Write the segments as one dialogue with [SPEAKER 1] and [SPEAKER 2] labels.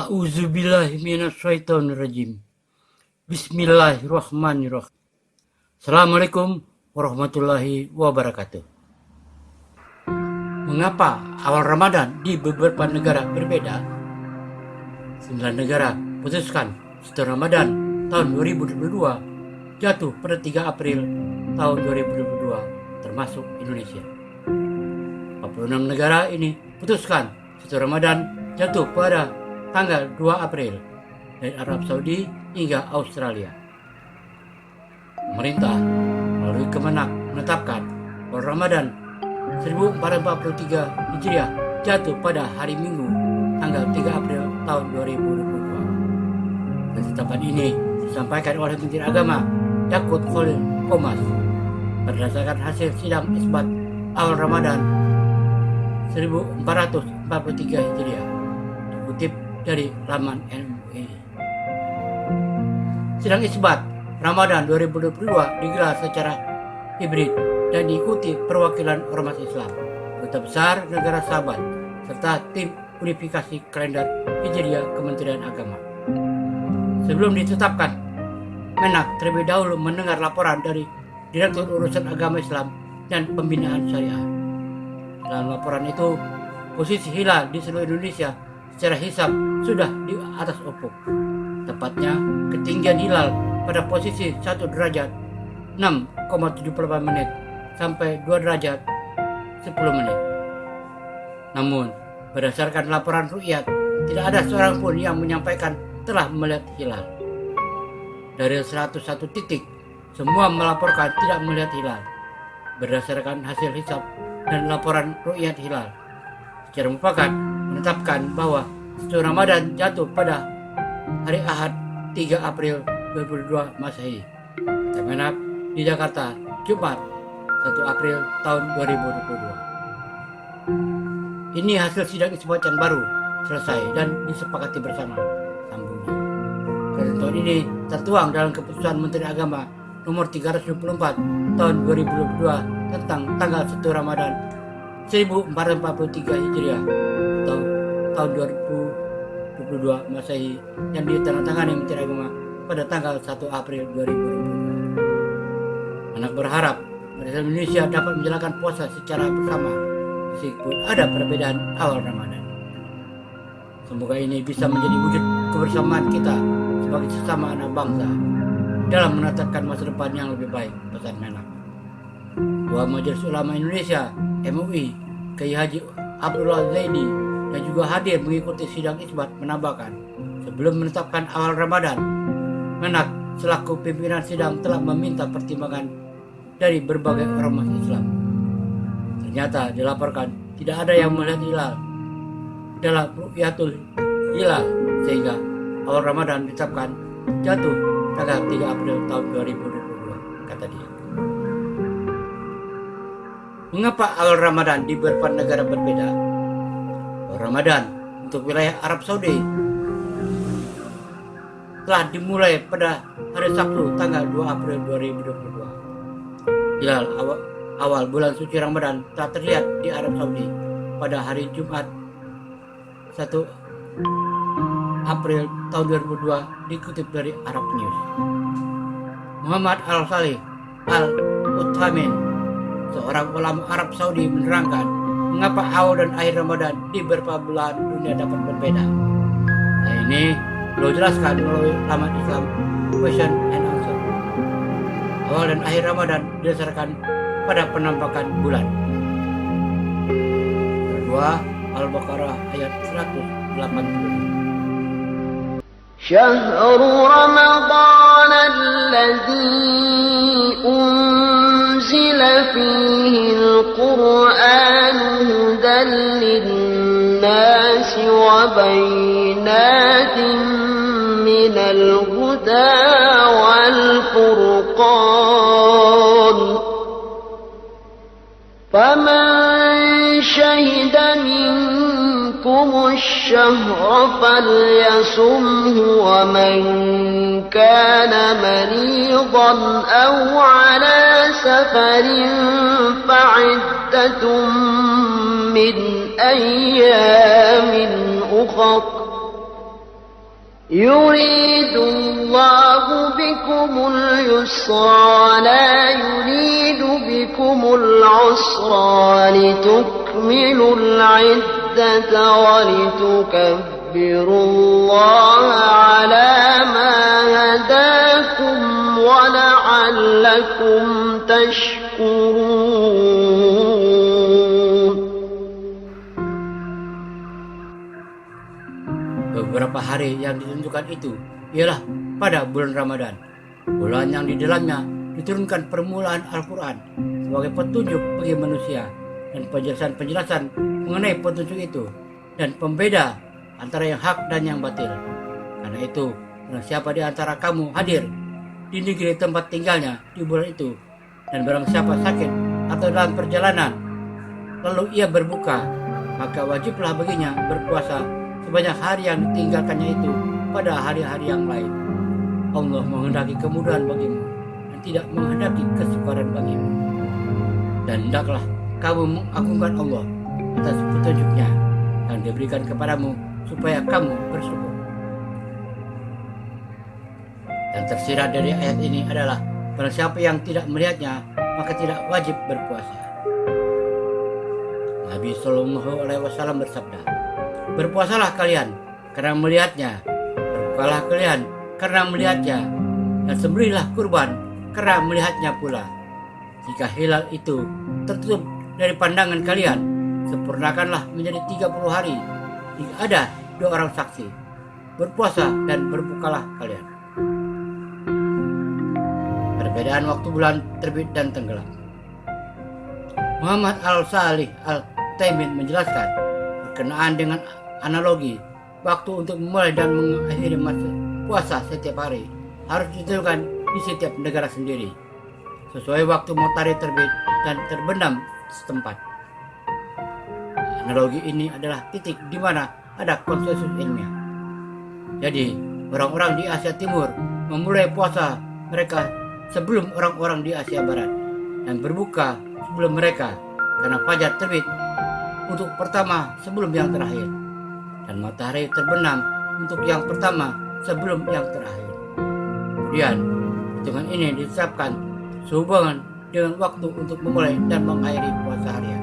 [SPEAKER 1] A'udzubillahi minasyaitonirrajim. Bismillahirrahmanirrahim. Assalamualaikum warahmatullahi wabarakatuh. Mengapa awal Ramadan di beberapa negara berbeda? 9 negara putuskan setelah Ramadan tahun 2022 jatuh pada 3 April tahun 2022, termasuk Indonesia. 46 negara ini putuskan setelah Ramadan jatuh pada tanggal 2 April dari Arab Saudi hingga Australia. Pemerintah melalui Kemenak menetapkan bahwa Ramadan 1443 Hijriah jatuh pada hari Minggu tanggal 3 April tahun 2022. Ketetapan ini disampaikan oleh Menteri Agama Yakut Khalil Qomas berdasarkan hasil sidang isbat awal Ramadan 1443 Hijriah, dikutip dari laman MUI. Sidang isbat Ramadan 2022 digelar secara hibrid dan diikuti perwakilan ormas Islam, Duta Besar negara sahabat, serta tim unifikasi kalender Hijriah Kementerian Agama. Sebelum ditetapkan, Menak terlebih dahulu mendengar laporan dari Direktur Urusan Agama Islam dan Pembinaan Syariah. Dalam laporan itu, posisi hilal di seluruh Indonesia secara hisab sudah di atas ufuk. Tepatnya ketinggian hilal pada posisi 1 derajat 6,78 menit sampai 2 derajat 10 menit. Namun berdasarkan laporan ru'yat, tidak ada seorang pun yang menyampaikan telah melihat hilal. Dari 101 titik, semua melaporkan tidak melihat hilal. Berdasarkan hasil hisab dan laporan ru'yat hilal, secara mufakat menetapkan bahwa setelah Ramadan jatuh pada hari Ahad 3 April 2022 Masehi. Kemenak di Jakarta, Jumat 1 April tahun 2022. Ini hasil sidang isbat yang baru selesai dan disepakati bersama, sambungnya. Ketentuan ini tertuang dalam keputusan Menteri Agama nomor 324 tahun 2022 tentang tanggal 1 Ramadan 1443 Hijriah atau tahun 2022 Masehi yang ditandatangani Menteri Agama pada tanggal 1 April 2022. Anak berharap masyarakat Indonesia dapat menjalankan puasa secara bersama meskipun ada perbedaan awal Ramadan. Semoga ini bisa menjadi wujud kebersamaan kita sebagai sesama anak bangsa dalam menatapkan masa depan yang lebih baik, pesan Menak. Ketua Majelis Ulama Indonesia MUI Kiai Haji Abdullah Zaidi yang juga hadir mengikuti sidang isbat menambahkan, sebelum menetapkan awal Ramadan, Menak selaku pimpinan sidang telah meminta pertimbangan dari berbagai ormas Islam. Ternyata dilaporkan tidak ada yang melihat hilal dalam ru'yatul hilal, sehingga awal Ramadan ditetapkan jatuh tanggal 3 April tahun 2022, kata dia. Mengapa awal Ramadan di beberapa negara berbeda? Ramadan untuk wilayah Arab Saudi telah dimulai pada hari Sabtu tanggal 2 April 2022. Hilal awal bulan suci Ramadan telah terlihat di Arab Saudi pada hari Jumat 1 April tahun 2002, dikutip dari Arab News. Muhammad Al-Salih Al-Uthamin, seorang ulama Arab Saudi, menerangkan mengapa awal dan akhir Ramadan di beberapa belahan dunia dapat berbeda. Nah, ini beliau jelaskan melalui laman Islam Question and Answer. Awal dan akhir Ramadan didasarkan pada penampakan bulan. Kedua, Al-Baqarah ayat 180.
[SPEAKER 2] شهر رمضان الذي أنزل فيه القرآن هدى للناس وبينات من الهدى والفرقان فمن شهد منكم الشهر فليصمه ومن كان مريضا أو على سفر فعدة من أيام أخر يريد الله بكم اليسر ولا يريد بكم العسر ولتكملوا العدة ولتكبروا الله على ما هداكم ولعلكم تشكرون.
[SPEAKER 1] Beberapa hari yang ditentukan itu ialah pada bulan Ramadan, bulan yang di dalamnya diturunkan permulaan Al-Quran sebagai petunjuk bagi manusia dan penjelasan-penjelasan mengenai petunjuk itu dan pembeda antara yang hak dan yang batil. Karena itu, barang siapa di antara kamu hadir di negeri tempat tinggalnya di bulan itu, dan barang siapa sakit atau dalam perjalanan, lalu ia berbuka, maka wajiblah baginya berpuasa sebanyak hari yang ditinggalkannya itu pada hari-hari yang lain. Allah menghendaki kemudahan bagimu dan tidak menghendaki kesukaran bagimu. Dan hendaklah kamu mengagungkan Allah atas petunjuknya yang diberikan kepadamu supaya kamu bersyukur. Dan tersirat dari ayat ini adalah barang siapa yang tidak melihatnya maka tidak wajib berpuasa. Nabi Shallallahu Alaihi Wasallam bersabda, berpuasalah kalian karena melihatnya, berbukalah kalian karena melihatnya, dan sembelihlah kurban karena melihatnya pula. Jika hilal itu tertutup dari pandangan kalian, sempurnakanlah menjadi 30 hari. Jika ada 2 orang saksi, berpuasa dan berbukalah kalian. Perbedaan waktu bulan terbit dan tenggelam. Muhammad Al-Salih Al-Taimin menjelaskan berkenaan dengan analogi waktu untuk memulai dan mengakhiri masa puasa setiap hari harus ditentukan di setiap negara sendiri sesuai waktu matahari terbit dan terbenam setempat. Analogi ini adalah titik di mana ada konsensus ilmiah. Jadi, orang-orang di Asia Timur memulai puasa mereka sebelum orang-orang di Asia Barat dan berbuka sebelum mereka karena fajar terbit untuk pertama sebelum yang terakhir dan matahari terbenam untuk yang pertama sebelum yang terakhir. Kemudian hitungan ini ditetapkan sehubungan dengan waktu untuk memulai dan mengakhiri puasa harian,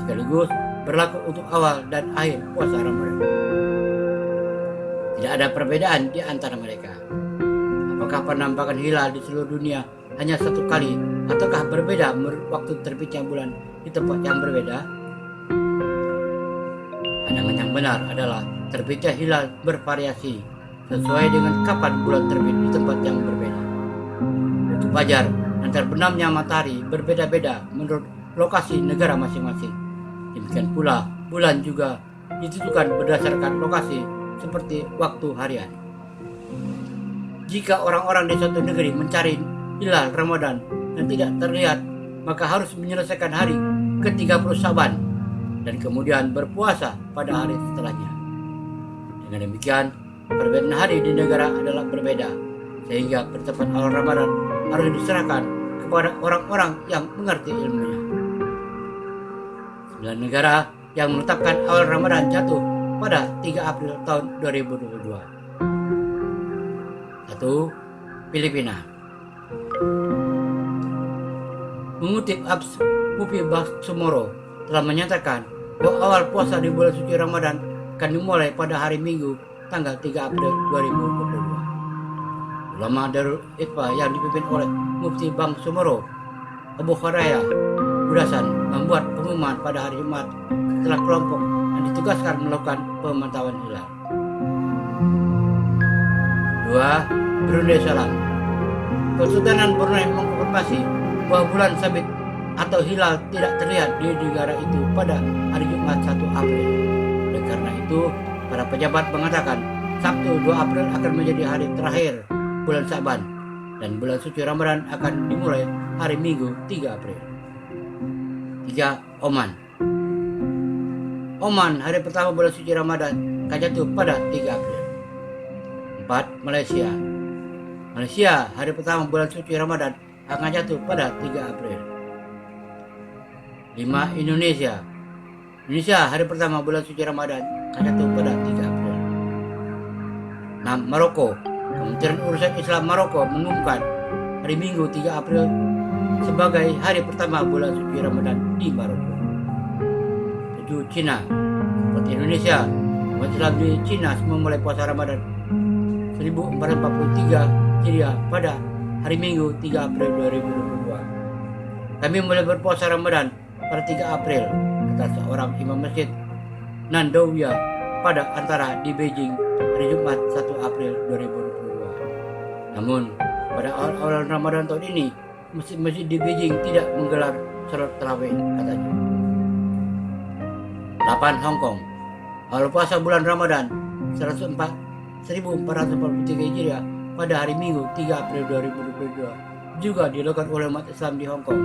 [SPEAKER 1] sekaligus berlaku untuk awal dan akhir puasa Ramadan. Tidak ada perbedaan di antara mereka. Apakah penampakan hilal di seluruh dunia hanya 1 kali ataukah berbeda waktu terbitnya bulan di tempat yang berbeda? Pandangan yang benar adalah terbitnya hilal bervariasi sesuai dengan kapan bulan terbit di tempat yang berbeda. Waktu fajar dan terbenamnya matahari berbeda-beda menurut lokasi negara masing-masing. Demikian pula bulan juga ditentukan berdasarkan lokasi seperti waktu harian. Jika orang-orang di suatu negeri mencari hilal Ramadan dan tidak terlihat, maka harus menyelesaikan hari ke-30 Syaban dan kemudian berpuasa pada hari setelahnya. Dengan demikian, perbedaan hari di negara adalah berbeda, sehingga penetapan awal Ramadan harus diserahkan kepada orang-orang yang mengerti ilmunya. 9 negara yang menetapkan awal Ramadan jatuh pada 3 April tahun 2022. 1. Filipina. Mengutip Mufi Baksumoro telah menyatakan bahwa awal puasa di bulan suci Ramadan akan dimulai pada hari Minggu tanggal 3 April 2022. Ulama Darul Iqbal yang dipimpin oleh Mufti Baksumoro, Abu Hurairah Budasan, membuat pengumuman pada hari Jumat setelah kelompok yang ditugaskan melakukan pemantauan hilal. 2. Brunei Salam. Kesultanan Brunei mengkonfirmasi bahwa bulan sabit atau hilal tidak terlihat di negara itu pada hari Jumat 1 April. Oleh karena itu, para pejabat mengatakan Sabtu 2 April akan menjadi hari terakhir bulan Syaban dan bulan suci Ramadan akan dimulai hari Minggu 3 April. 3. Oman. Oman, hari pertama bulan suci Ramadan akan jatuh pada 3 April. 4. Malaysia. Malaysia, hari pertama bulan suci Ramadan akan jatuh pada 3 April. 5. Indonesia. Indonesia, hari pertama bulan suci Ramadan akan jatuh pada 3 April. 6. Maroko. Kementerian Urusan Islam Maroko mengumumkan hari Minggu 3 April sebagai hari pertama bulan suci Ramadan di Maroko. 7 Cina. Seperti Indonesia, umat Islam di Cina semua mulai puasa Ramadan 1443 Hijriah pada hari Minggu 3 April 2022. Kami mulai berpuasa Ramadan pada 3 April, kata seorang imam masjid Nandawiyah pada antara di Beijing hari Jumat 1 April 2022. Namun, pada awal Ramadan tahun ini, masjid-masjid di Beijing tidak menggelar salat tarawih, katanya. 8 Hong Kong. Awal puasa bulan Ramadan 1443 Hijriah pada hari Minggu 3 April 2022 juga dilakukan oleh umat Islam di Hong Kong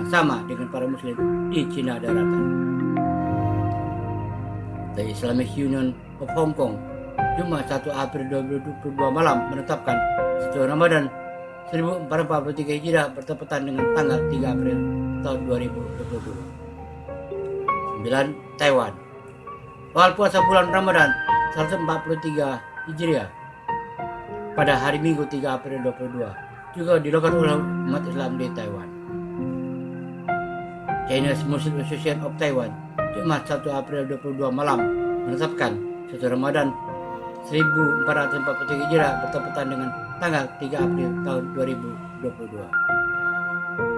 [SPEAKER 1] yang sama dengan para Muslim di Cina Daratan. The Islamic Union of Hong Kong Jumat 1 April 2022 malam menetapkan 1 Ramadan 1443 Hijriah bertepatan dengan tanggal 3 April tahun 2022. 9 Taiwan. Awal puasa bulan Ramadan 143 Hijriah pada hari Minggu 3 April 2022 juga dilakukan oleh umat Islam di Taiwan. Chinese Muslim Association of Taiwan Jumat 1 April 2022 malam menetapkan 1 Ramadan 1443 Hijriah bertepatan dengan tanggal 3 April tahun 2022.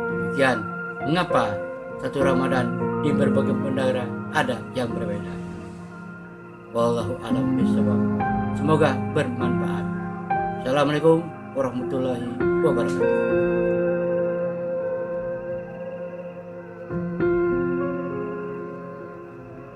[SPEAKER 1] Demikian mengapa 1 Ramadan di berbagai negara ada yang berbeda. Wallahu a'lam bishawab. Semoga bermanfaat. Assalamualaikum warahmatullahi wabarakatuh.